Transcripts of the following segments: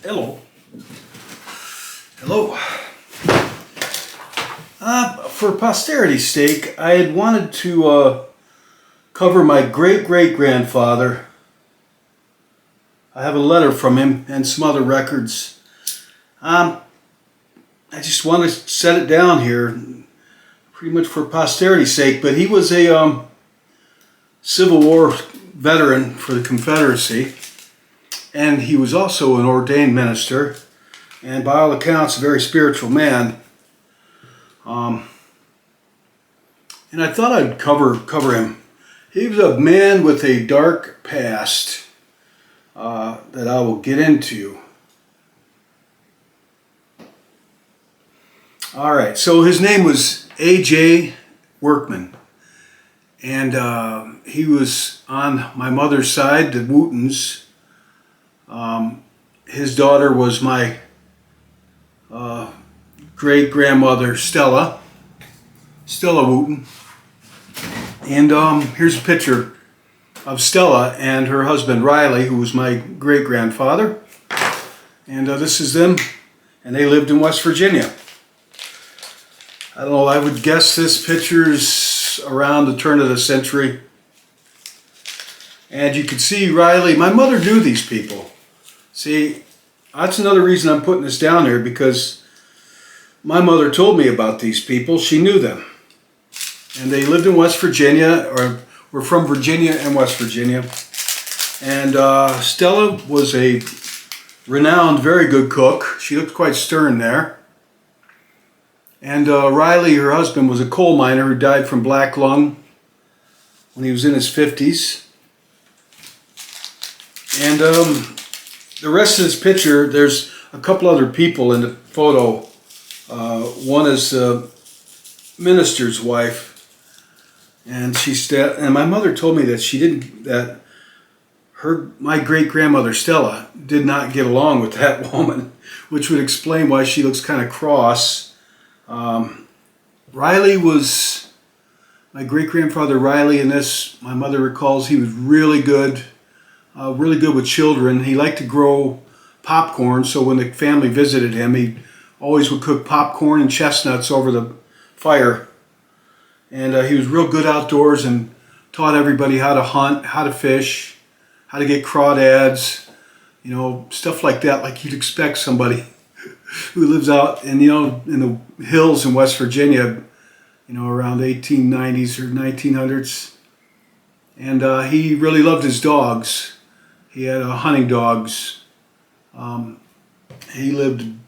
Hello. Hello. For posterity's sake, I had wanted to cover my great-great-grandfather. I have a letter from him and some other records. I just want to set it down here, pretty much for posterity's sake, but he was a Civil War veteran for the Confederacy, and he was also an ordained minister, and by all accounts, a very spiritual man. And I thought I'd cover him. He was a man with a dark past that I will get into. All right, so his name was A.J. Workman, and he was on my mother's side, the Wootens. His daughter was my great-grandmother, Stella Wooten. And here's a picture of Stella and her husband, Riley, who was my great-grandfather. And this is them, and they lived in West Virginia. I don't know, I would guess this picture's around the turn of the century. And you can see Riley, my mother knew these people. See, that's another reason I'm putting this down here, because my mother told me about these people. She knew them. And they lived in West Virginia, or were from Virginia and West Virginia. And Stella was a renowned, very good cook. She looked quite stern there. And Riley, her husband, was a coal miner who died from black lung when he was in his 50s. And the rest of this picture, there's a couple other people in the photo. One is the minister's wife, and and my mother told me that my great-grandmother Stella did not get along with that woman, which would explain why she looks kind of cross. Riley was my great-grandfather Riley. In this, my mother recalls he was really good with children. He liked to grow popcorn, so when the family visited him, he always would cook popcorn and chestnuts over the fire. And he was real good outdoors and taught everybody how to hunt, how to fish, how to get crawdads, stuff like that, like you'd expect somebody who lives out in the hills in West Virginia, around the 1890s or 1900s. And he really loved his dogs. He had hunting dogs. He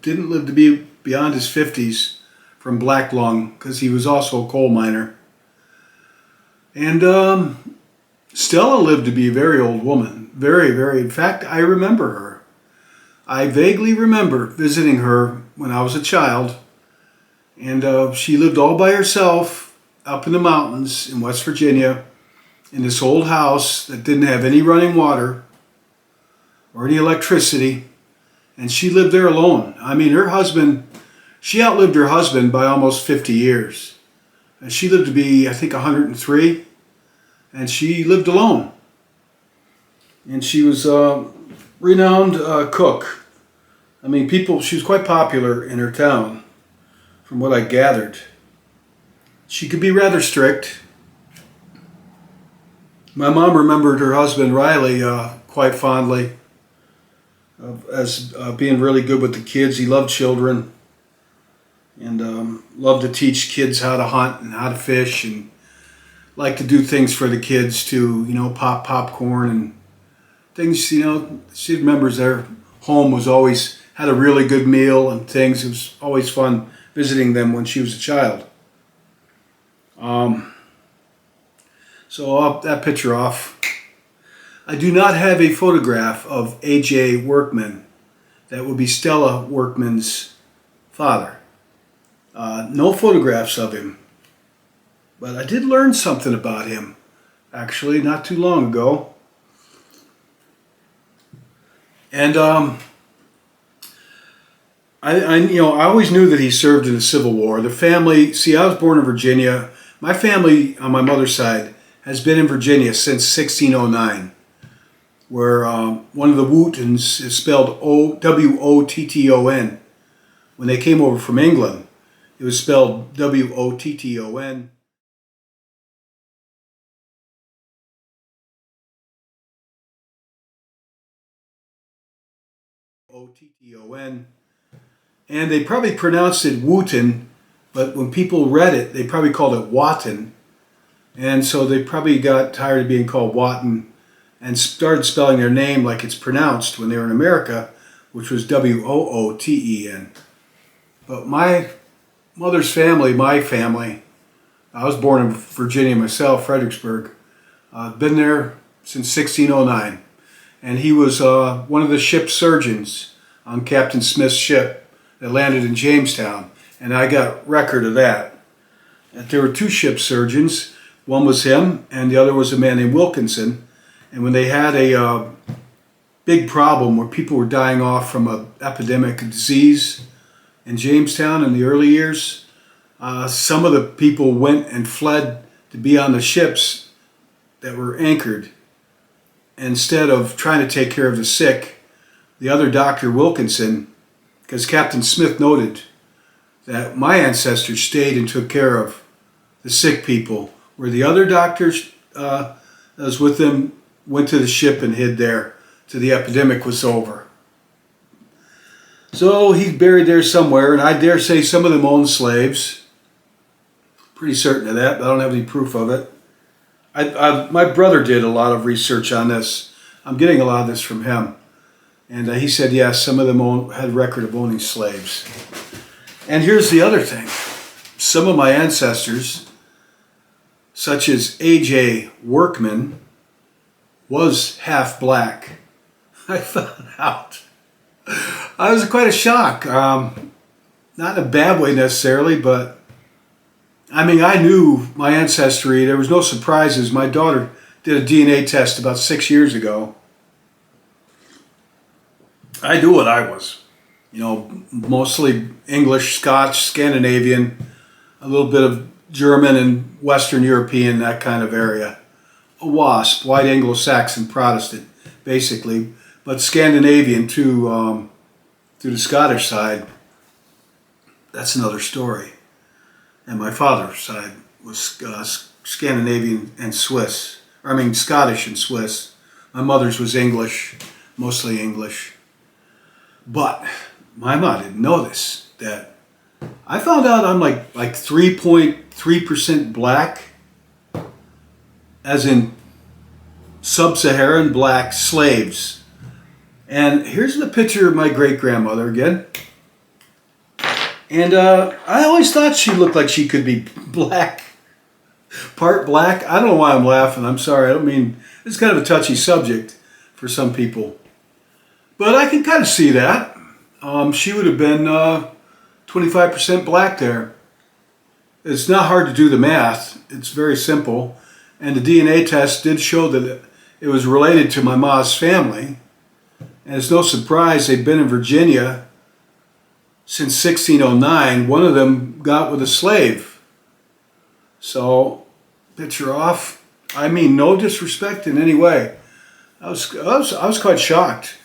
didn't live to be beyond his 50s from black lung, because he was also a coal miner. And Stella lived to be a very old woman. Very, very. In fact, I remember her. I vaguely remember visiting her when I was a child. And she lived all by herself up in the mountains in West Virginia in this old house that didn't have any running water or any electricity. And she lived there alone. I mean, she outlived her husband by almost 50 years. And she lived to be, I think, 103. And she lived alone. And she was a renowned cook. I mean, she was quite popular in her town, from what I gathered. She could be rather strict. My mom remembered her husband, Riley, quite fondly, as being really good with the kids. He loved children and loved to teach kids how to hunt and how to fish, and liked to do things for the kids too, pop popcorn and things. She remembers their home had a really good meal and things. It was always fun visiting them when she was a child. So I'll that picture off. I do not have a photograph of A.J. Workman. That would be Stella Workman's father. No photographs of him. But I did learn something about him, actually, not too long ago. And I always knew that he served in the Civil War. The family, I was born in Virginia. My family on my mother's side has been in Virginia since 1609. where one of the Wootens is spelled Wotton. When they came over from England, it was spelled Wotton. Otton. And they probably pronounced it Wooten, but when people read it, they probably called it Wotton. And so they probably got tired of being called Wotton and started spelling their name like it's pronounced when they were in America, which was Wooten. But my mother's family, my family, I was born in Virginia myself, Fredericksburg. Been there since 1609. And he was one of the ship's surgeons on Captain Smith's ship that landed in Jamestown. And I got record of that. And there were two ship surgeons. One was him, and the other was a man named Wilkinson. And when they had a big problem where people were dying off from an epidemic of disease in Jamestown in the early years, some of the people went and fled to be on the ships that were anchored. Instead of trying to take care of the sick, the other doctor, Wilkinson, because Captain Smith noted that my ancestors stayed and took care of the sick people, where the other doctors that was with them went to the ship and hid there till the epidemic was over. So he's buried there somewhere, and I dare say some of them owned slaves. Pretty certain of that, but I don't have any proof of it. My brother did a lot of research on this. I'm getting a lot of this from him. And he said, yes, some of them had record of owning slaves. And here's the other thing. Some of my ancestors, such as A.J. Workman, was half black. I found out. I was quite a shock. Not in a bad way necessarily, but I mean, I knew my ancestry. There was no surprises. My daughter did a DNA test about 6 years ago. I knew what I was. You know, mostly English, Scotch, Scandinavian, a little bit of German and Western European, that kind of area. A WASP, white Anglo-Saxon Protestant, basically, but Scandinavian to the Scottish side. That's another story. And my father's side was Scandinavian and Swiss. Scottish and Swiss. My mother's was English, mostly English. But my mom didn't know this, that I found out I'm like 3.3% black, as in sub-Saharan black slaves. And here's the picture of my great-grandmother again. And I always thought she looked like she could be black, part black. I don't know why I'm laughing. I'm sorry. I don't mean, it's kind of a touchy subject for some people. But I can kind of see that. She would have been 25% black there. It's not hard to do the math. It's very simple. And the DNA test did show that it was related to my ma's family. And it's no surprise they've been in Virginia since 1609. One of them got with a slave. So, picture off. I mean, no disrespect in any way. I was quite shocked.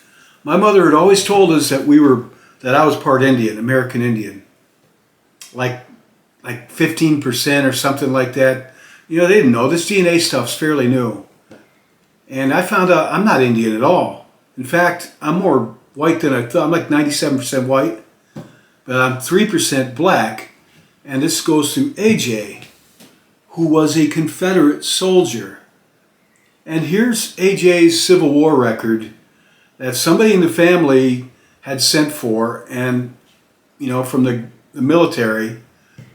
My mother had always told us that I was part Indian, American Indian, like 15% or something like that. You know, they didn't know. This DNA stuff's fairly new. And I found out I'm not Indian at all. In fact, I'm more white than I thought. I'm like 97% white, but I'm 3% black. And this goes to AJ, who was a Confederate soldier. And here's AJ's Civil War record that somebody in the family had sent for, and, you know, from the military,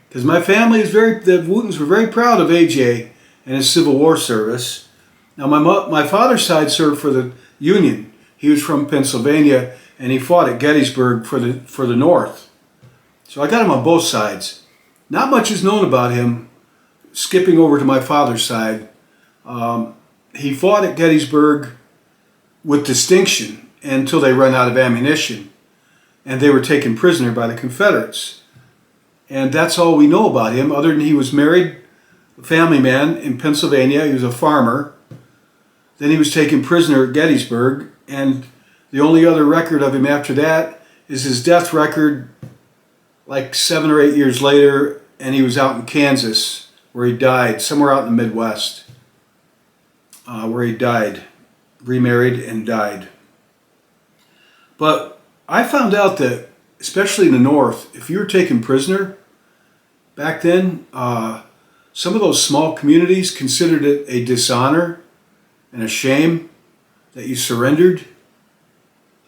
because my family is the Wootens were very proud of AJ and his Civil War service. Now, my father's side served for the Union. He was from Pennsylvania, and he fought at Gettysburg for the North. So I got him on both sides. Not much is known about him. Skipping over to my father's side, he fought at Gettysburg with distinction until they ran out of ammunition, and they were taken prisoner by the Confederates. And that's all we know about him, other than he was married, a family man in Pennsylvania. He was a farmer. Then he was taken prisoner at Gettysburg, and the only other record of him after that is his death record like 7 or 8 years later, and he was out in Kansas where he died, somewhere out in the Midwest, where he died, remarried and died. But I found out that, especially in the North, if you were taken prisoner back then, some of those small communities considered it a dishonor and a shame that you surrendered.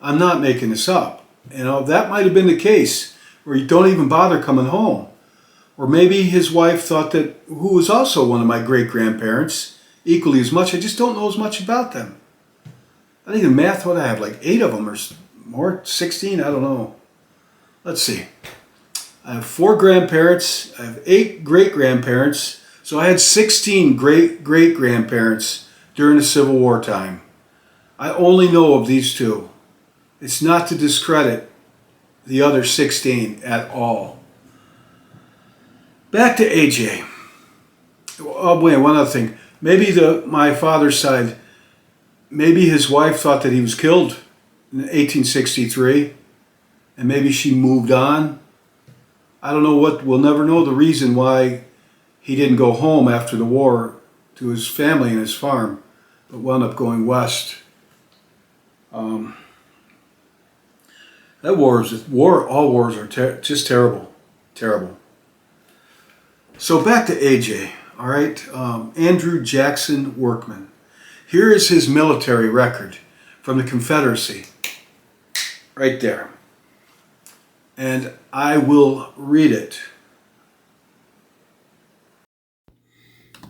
I'm not making this up. You know, that might have been the case, where you don't even bother coming home. Or maybe his wife thought that, who was also one of my great-grandparents, equally as much. I just don't know as much about them. I think in math, what I have, like 8 of them or more, 16, I don't know. Let's see. I have 4 grandparents, I have 8 great-grandparents, so I had 16 great-great-grandparents during the Civil War time. I only know of these 2. It's not to discredit the other 16 at all. Back to AJ. Oh, wait, one other thing. Maybe my father's side, maybe his wife thought that he was killed in 1863, and maybe she moved on. I don't know what, we'll never know the reason why he didn't go home after the war to his family and his farm, but wound up going west. That all wars are just terrible, terrible. So back to AJ, all right? Andrew Jackson Workman. Here is his military record from the Confederacy, right there. And I will read it.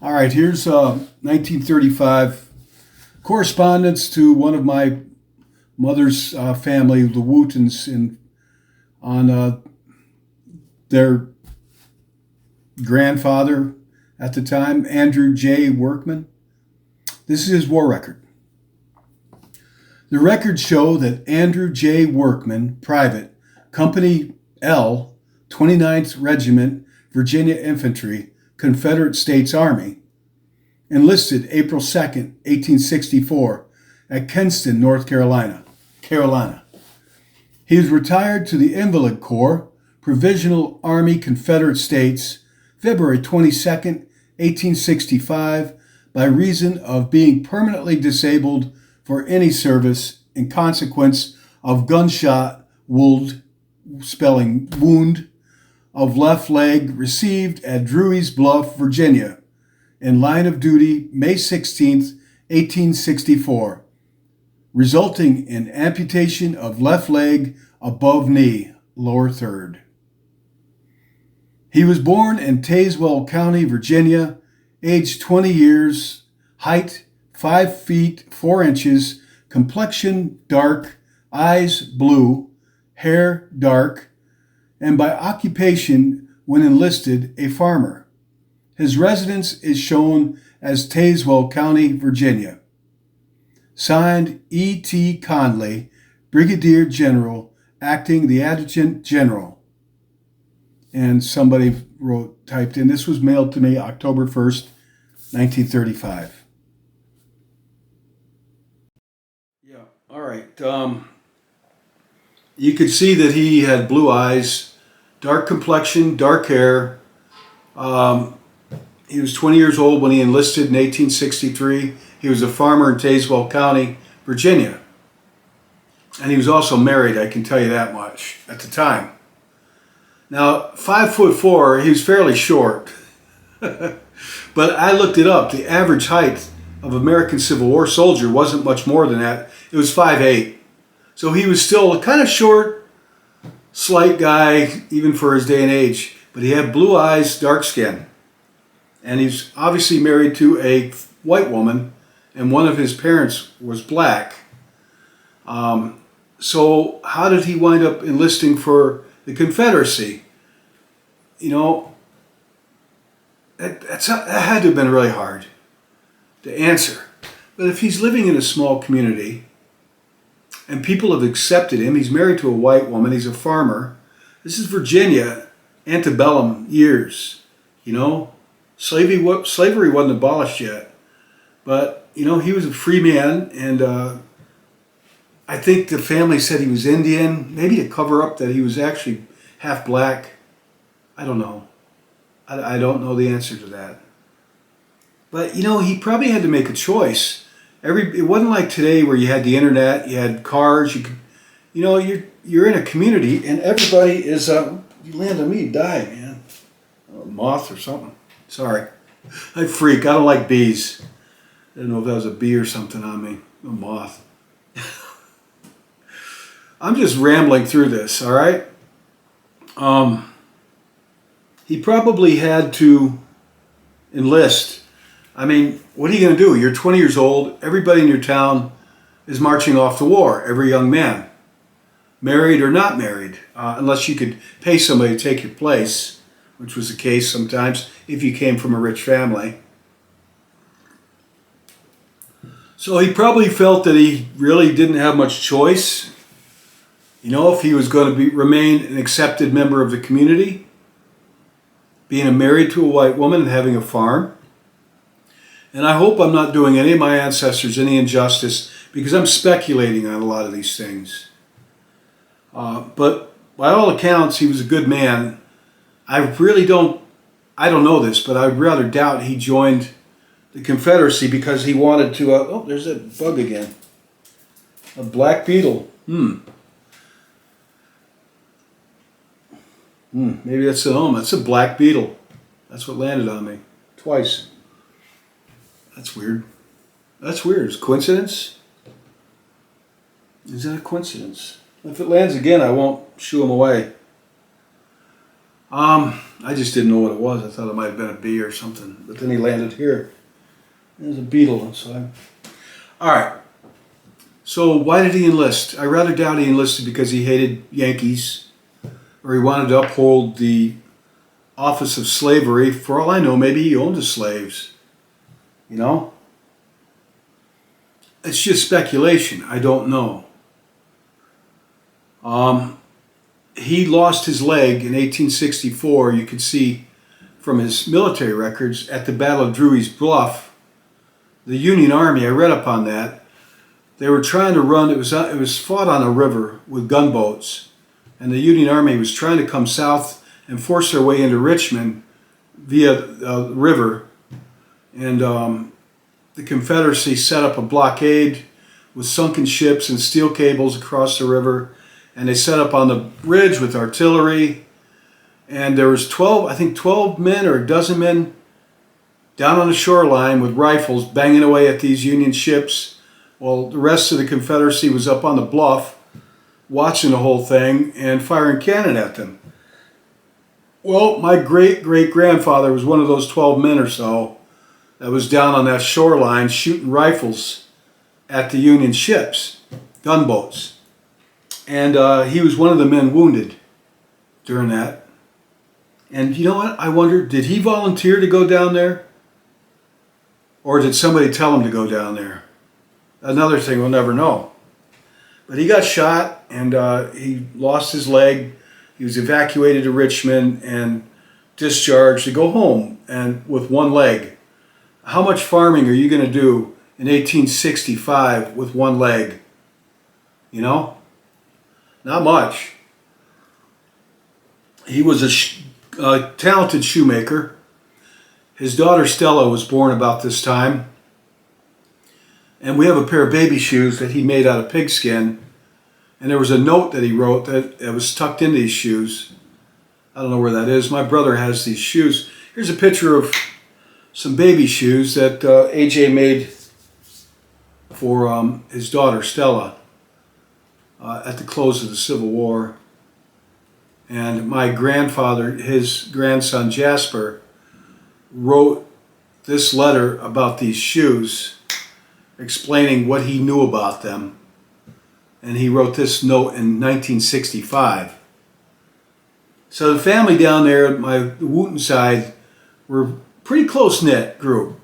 All right, here's 1935 correspondence to one of my mother's family, the Wootens, on their grandfather at the time, Andrew J. Workman. This is his war record. The records show that Andrew J. Workman, Private, Company L, 29th Regiment, Virginia Infantry, Confederate States Army, enlisted April 2nd, 1864, at Kinston, North Carolina. He was retired to the Invalid Corps, Provisional Army, Confederate States, February 22nd, 1865, by reason of being permanently disabled for any service in consequence of gunshot wound, of left leg received at Drewry's Bluff, Virginia, in line of duty May 16th, 1864, resulting in amputation of left leg above knee, lower third. He was born in Tazewell County, Virginia, age 20 years, height 5 feet 4 inches, complexion dark, eyes blue, hair dark, and by occupation, when enlisted, a farmer. His residence is shown as Tazewell County, Virginia. Signed, E.T. Conley, Brigadier General, acting the Adjutant General. And somebody typed in, this was mailed to me October 1st, 1935. Yeah, all right. You could see that he had blue eyes, dark complexion, dark hair. He was 20 years old when he enlisted in 1863. He was a farmer in Tazewell County, Virginia. And he was also married, I can tell you that much, at the time. Now, 5'4", he was fairly short. But I looked it up. The average height of American Civil War soldier wasn't much more than that. It was 5'8". So he was still a kind of short, slight guy, even for his day and age. But he had blue eyes, dark skin. And he's obviously married to a white woman, and one of his parents was black. So how did he wind up enlisting for the Confederacy? You know, that had to have been really hard to answer. But if he's living in a small community and people have accepted him, he's married to a white woman, he's a farmer. This is Virginia, antebellum years, you know. Slavery wasn't abolished yet. But, he was a free man, and I think the family said he was Indian, maybe to cover up that he was actually half black. I don't know. I don't know the answer to that. But, he probably had to make a choice. It wasn't like today where you had the internet, you had cars, you could, you're in a community and everybody is, you land on me, you die, man. A moth or something. Sorry. I freak. I don't like bees. I don't know if that was a bee or something on me. A moth. I'm just rambling through this, all right? He probably had to enlist. I mean, what are you going to do? You're 20 years old. Everybody in your town is marching off to war, every young man, married or not married, unless you could pay somebody to take your place, which was the case sometimes if you came from a rich family. So he probably felt that he really didn't have much choice, if he was going to remain an accepted member of the community, being married to a white woman and having a farm. And I hope I'm not doing any of my ancestors any injustice because I'm speculating on a lot of these things. But by all accounts, he was a good man. I don't know this, but I would rather doubt he joined the Confederacy because he wanted to, oh, there's that bug again. A black beetle. Maybe that's at home. That's a black beetle. That's what landed on me. Twice. That's weird. That's weird. Is it coincidence? Is that a coincidence? If it lands again, I won't shoo him away. I just didn't know what it was. I thought it might have been a bee or something. But then he landed here. There's a beetle. All right. So why did he enlist? I rather doubt he enlisted because he hated Yankees or he wanted to uphold the office of slavery. For all I know, maybe he owned the slaves. It's just speculation. I don't know. He lost his leg in 1864. You can see from his military records at the Battle of Drewry's Bluff. The Union Army, I read up on that. They were trying to run. It was fought on a river with gunboats, and the Union Army was trying to come south and force their way into Richmond via the river. And the Confederacy set up a blockade with sunken ships and steel cables across the river. And they set up on the ridge with artillery. And there was 12 men or a dozen men down on the shoreline with rifles banging away at these Union ships. While the rest of the Confederacy was up on the bluff watching the whole thing and firing cannon at them. Well, my great-great-grandfather was one of those 12 men or so that was down on that shoreline shooting rifles at the Union ships, gunboats. And he was one of the men wounded during that. And you know what? I wonder, did he volunteer to go down there? Or did somebody tell him to go down there? Another thing we'll never know. But he got shot and he lost his leg. He was evacuated to Richmond and discharged to go home and with one leg. How much farming are you going to do in 1865 with one leg? Not much. He was a talented shoemaker. His daughter Stella was born about this time. And we have a pair of baby shoes that he made out of pigskin. And there was a note that he wrote that was tucked into these shoes. I don't know where that is. My brother has these shoes. Here's a picture of some baby shoes that AJ made for his daughter Stella at the close of the Civil War. And my grandfather, his grandson Jasper, wrote this letter about these shoes, explaining what he knew about them. And he wrote this note in 1965. So the family down there at the Wooten side were pretty close-knit group.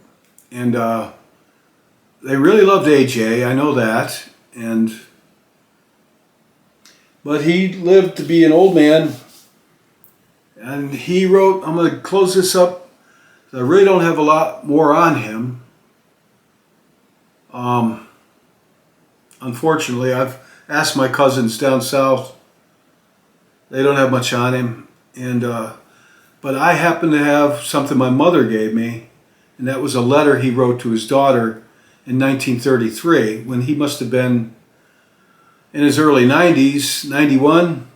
And they really loved AJ, I know that. But he lived to be an old man. And he wrote, I'm going to close this up. I really don't have a lot more on him. Um, Unfortunately, I've asked my cousins down south. They don't have much on him, and but I happen to have something my mother gave me, and that was a letter he wrote to his daughter in 1933, when he must have been in his early 90s, 91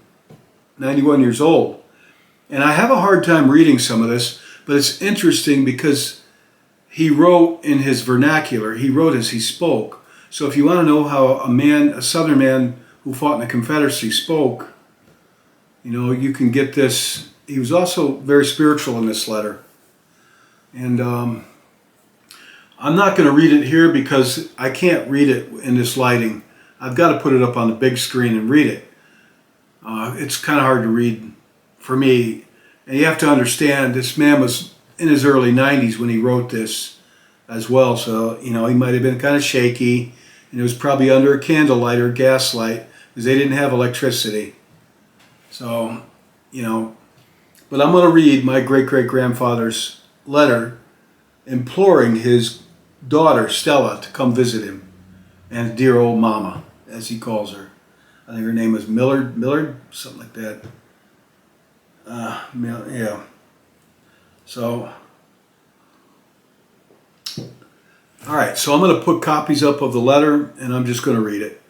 years old. And I have a hard time reading some of this, but it's interesting because he wrote in his vernacular. He wrote as he spoke. So if you want to know how a Southern man who fought in the Confederacy spoke, you can get this. He was also very spiritual in this letter. And I'm not going to read it here because I can't read it in this lighting. I've got to put it up on the big screen and read it. It's kind of hard to read for me. And you have to understand, this man was in his early 90s when he wrote this as well. So, he might have been kind of shaky. And it was probably under a candlelight or gaslight because they didn't have electricity. So, but I'm going to read my great-great-grandfather's letter imploring his daughter, Stella, to come visit him. And dear old mama, as he calls her. I think her name was Millard, something like that. Yeah. So, all right, so I'm going to put copies up of the letter, and I'm just going to read it.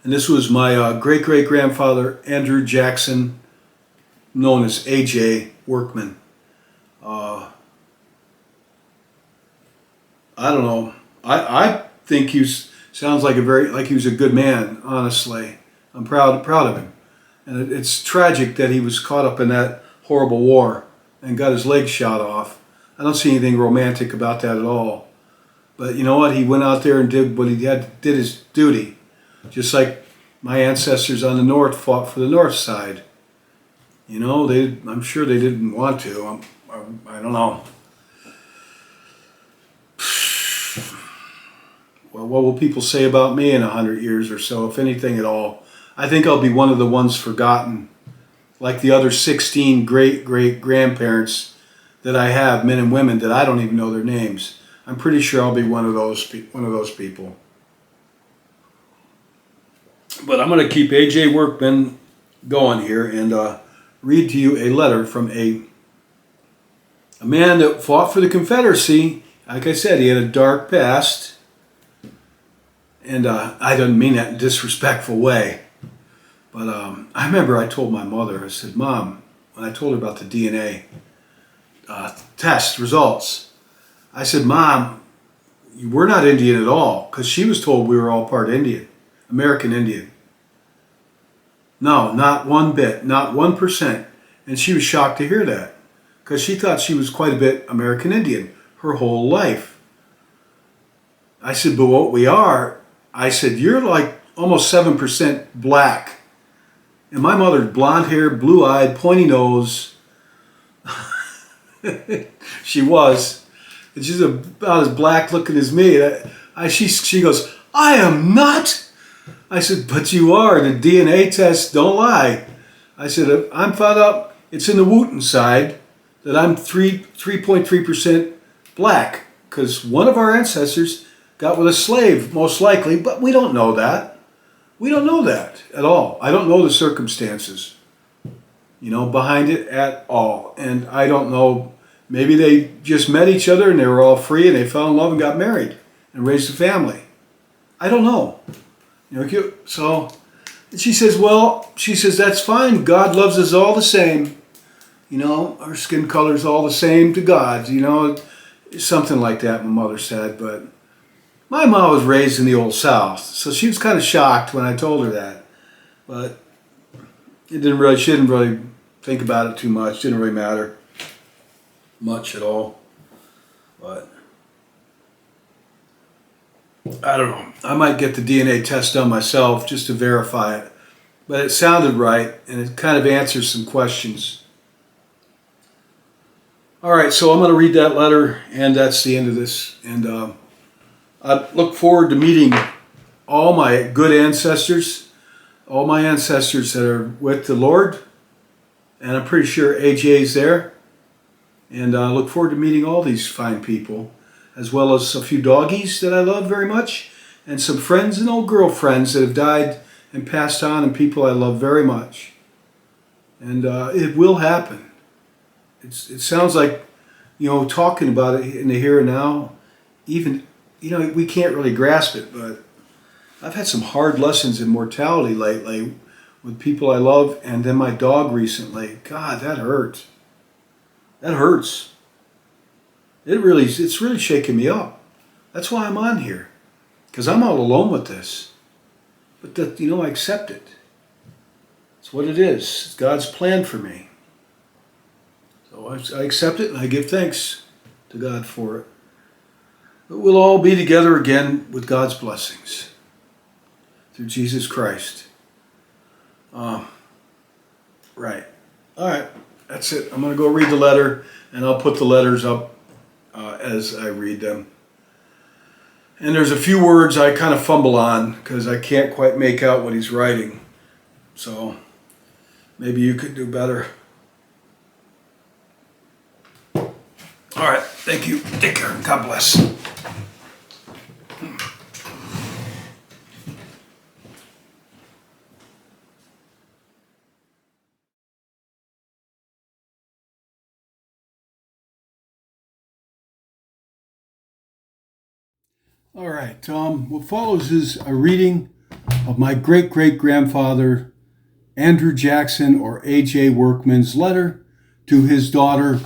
And this was my great-great-grandfather, Andrew Jackson, known as A.J. Workman. I don't know. I think sounds like he was a good man. Honestly, I'm proud of him. And it's tragic that he was caught up in that horrible war and got his leg shot off. I don't see anything romantic about that at all. But you know what? He went out there and did what he did his duty. Just like my ancestors on the north fought for the north side. I'm sure they didn't want to. I don't know. Well, what will people say about me in 100 years or so, if anything at all? I think I'll be one of the ones forgotten, like the other 16 great-great-grandparents that I have, men and women, that I don't even know their names. I'm pretty sure I'll be one of those people. But I'm going to keep A.J. Workman going here and read to you a letter from a man that fought for the Confederacy. Like I said, he had a dark past. And I don't mean that in a disrespectful way. But I remember I told my mother, I said, Mom, when I told her about the DNA test results, I said, Mom, we're not Indian at all. Because she was told we were all part Indian, American Indian. No, not one bit, not 1%. And she was shocked to hear that. Because she thought she was quite a bit American Indian her whole life. I said, but what we are, I said, you're like almost 7% black. And my mother's blonde hair, blue-eyed, pointy nose. She was. And she's about as black looking as me. She goes, I am not. I said, but you are. The DNA tests don't lie. I said, I'm found out it's in the Wooten side that I'm 3.3% black. Because one of our ancestors got with a slave, most likely, but we don't know that. We don't know that at all. I don't know the circumstances, behind it at all. And I don't know, maybe they just met each other and they were all free and they fell in love and got married and raised a family. I don't know. So she says, that's fine. God loves us all the same. Our skin color's all the same to God, something like that my mother said, but my mom was raised in the old South, so she was kind of shocked when I told her that. But she didn't really think about it too much. It didn't really matter much at all. But I don't know. I might get the DNA test done myself just to verify it. But it sounded right, and it kind of answers some questions. All right, so I'm going to read that letter, and that's the end of this. And I look forward to meeting all my good ancestors, all my ancestors that are with the Lord, and I'm pretty sure AJ's there. And I look forward to meeting all these fine people. as well as a few doggies that I love very much, and some friends and old girlfriends that have died and passed on, and people I love very much. And it will happen. It sounds like, talking about it in the here and now, even, we can't really grasp it, but I've had some hard lessons in mortality lately with people I love, and then my dog recently. God, that hurt. That hurts. It's really shaking me up. That's why I'm on here, because I'm all alone with this. But I accept it. It's what it is. It's God's plan for me. So I accept it, and I give thanks to God for it. But we'll all be together again with God's blessings through Jesus Christ. Right. All right. That's it. I'm going to go read the letter, and I'll put the letters up as I read them. And there's a few words I kind of fumble on because I can't quite make out what he's writing. So maybe you could do better. All right. Thank you. Take care. God bless. All right. What follows is a reading of my great-great-grandfather, Andrew Jackson, or A.J. Workman's letter to his daughter,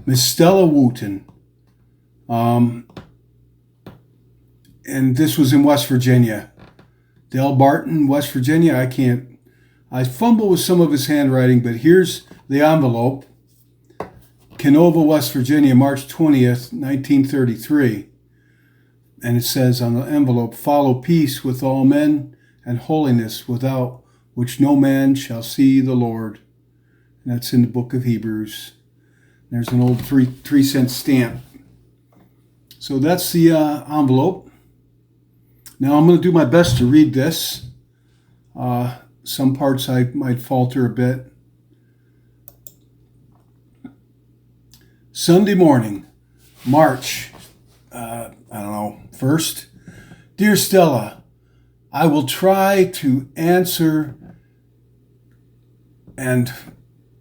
Miss Stella Wooten. And this was in West Virginia. Del Barton, West Virginia. I fumble with some of his handwriting, but here's the envelope. Canova, West Virginia, March 20th, 1933. And it says on the envelope, "Follow peace with all men and holiness, without which no man shall see the Lord." And that's in the book of Hebrews. There's an old 3-cent stamp. So that's the envelope. Now I'm going to do my best to read this. Some parts I might falter a bit. Sunday morning, March 1st. Dear Stella, I will try to answer and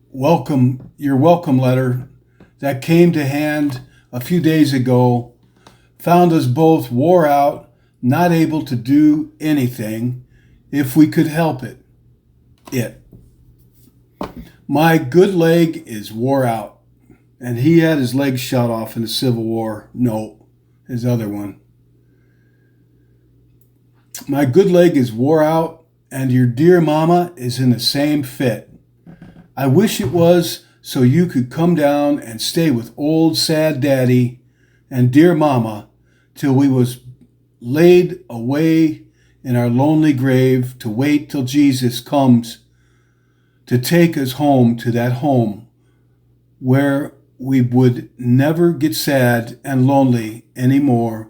welcome your welcome letter that came to hand a few days ago. Found us both wore out, not able to do anything if we could help it. My good leg is wore out, and he had his leg shot off in the Civil War. No, his other one. My good leg is wore out, and your dear mama is in the same fit. I wish it was so you could come down and stay with old sad daddy and dear mama till we was laid away in our lonely grave to wait till Jesus comes to take us home to that home where we would never get sad and lonely anymore.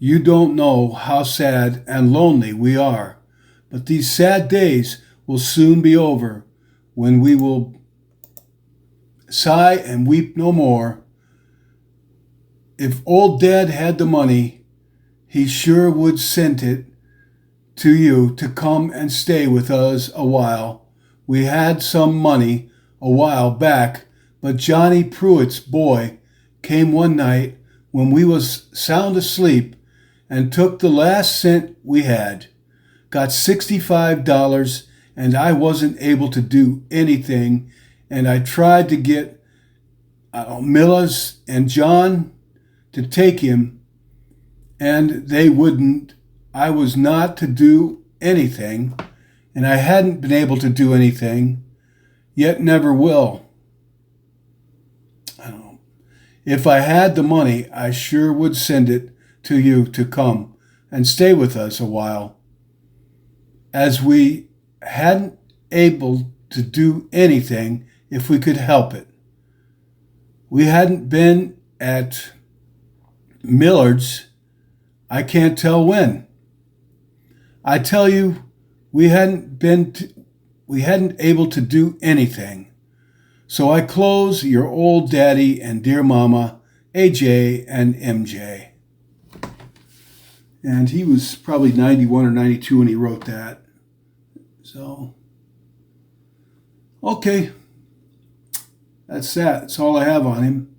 You don't know how sad and lonely we are, but these sad days will soon be over when we will sigh and weep no more. If old Dad had the money, he sure would send it to you to come and stay with us a while. We had some money a while back, but Johnny Pruitt's boy came one night when we was sound asleep and took the last cent we had. Got $65, and I wasn't able to do anything, and I tried to get Millas and John to take him, and they wouldn't. I was not to do anything, and I hadn't been able to do anything, yet never will. If I had the money, I sure would send it to you to come and stay with us a while, as we hadn't able to do anything if we could help it. We hadn't been at Millard's, I can't tell when. I tell you, we hadn't able to do anything. So I close your old daddy and dear mama AJ and MJ. And he was probably 91 or 92 when he wrote that. So, okay. That's that. That's all I have on him.